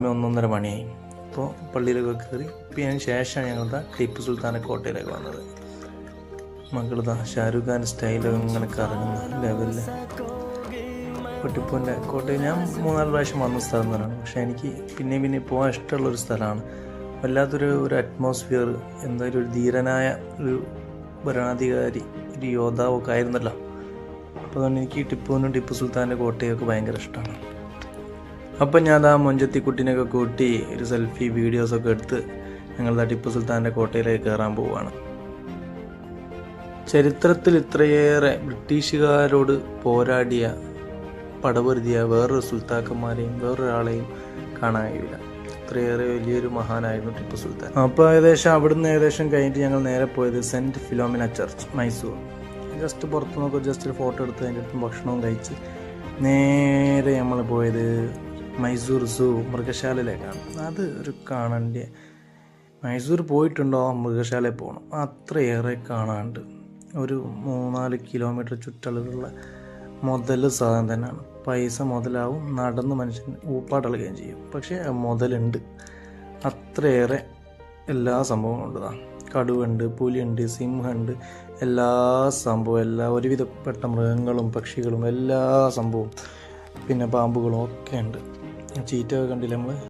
1:30 മണിയായി. അപ്പോൾ പള്ളിയിലൊക്കെ കയറി അതിന് ശേഷമാണ് ഞങ്ങൾ ടിപ്പു സുൽത്താൻ്റെ കോട്ടയിലേക്ക് വന്നത്. മകളിതാ ഷാരൂഖ് ഖാൻ സ്റ്റൈലൊക്കെ ഇങ്ങനെ കറങ്ങുന്ന ലെവലിൽ. ഇപ്പോൾ ടിപ്പുവിൻ്റെ കോട്ടയിൽ ഞാൻ 3-4 പ്രാവശ്യം വന്ന സ്ഥലം തന്നെയാണ്. പക്ഷേ എനിക്ക് പിന്നെ പോകാൻ ഇഷ്ടമുള്ളൊരു സ്ഥലമാണ്. വല്ലാത്തൊരു അറ്റ്മോസ്ഫിയർ, എന്തായാലും ഒരു ധീരനായ ഒരു ഭരണാധികാരി, ഒരു യോദ്ധാവൊക്കെ ആയിരുന്നല്ലോ. അപ്പോൾ അതുകൊണ്ട് എനിക്ക് ടിപ്പു സുൽത്താൻ്റെ കോട്ടയൊക്കെ ഭയങ്കര ഇഷ്ടമാണ്. അപ്പം ഞാൻ ആ മൊഞ്ചത്തിക്കുട്ടീനെയൊക്കെ കൂട്ടി ഒരു സെൽഫി വീഡിയോസൊക്കെ എടുത്ത് ഞങ്ങൾ ടിപ്പു സുൽത്താൻ്റെ കോട്ടയിലേക്ക് കയറാൻ പോവുകയാണ്. ചരിത്രത്തിൽ ഇത്രയേറെ ബ്രിട്ടീഷുകാരോട് പോരാടിയ പടപൊരുതിയ വേറൊരു സുൽത്താക്കന്മാരെയും വേറൊരാളെയും കാണാൻ കഴിയില്ല. ഇത്രയേറെ വലിയൊരു മഹാനായിരുന്നു ടിപ്പു സുൽത്താൻ. അപ്പോൾ അവിടുന്ന് കഴിഞ്ഞിട്ട് ഞങ്ങൾ നേരെ പോയത് saint Philomena church, Mysore. Just പുറത്തു നോക്കുക, ജസ്റ്റ് ഒരു ഫോട്ടോ എടുത്ത് അതിൻ്റെ അടുത്ത് ഭക്ഷണവും കഴിച്ച് നേരെ നമ്മൾ പോയത് മൈസൂർ സൂ, മൃഗശാലയിലേക്കാണ്. അത് ഒരു കാണേണ്ട, മൈസൂർ പോയിട്ടുണ്ടോ മൃഗശാലയിൽ പോകണം. അത്രയേറെ കാണാണ്ട്. ഒരു 3-4 കിലോമീറ്റർ ചുറ്റളവിലുള്ള മുതൽ സാധനം തന്നെയാണ്. പൈസ മുതലാവും, നടന്ന് മനുഷ്യൻ ഊപ്പാടളുകയും ചെയ്യും. പക്ഷേ മുതലുണ്ട്, അത്രയേറെ എല്ലാ സംഭവങ്ങളും ഉണ്ട്. കടുവയുണ്ട്, പുലിയുണ്ട്, സിംഹമുണ്ട്, എല്ലാ സംഭവവും, ഒരുവിധപ്പെട്ട മൃഗങ്ങളും പക്ഷികളും എല്ലാ സംഭവവും, പിന്നെ പാമ്പുകളും ഒക്കെ ഉണ്ട്. ചീറ്റൊക്കെ കണ്ടില്ല നമ്മൾ.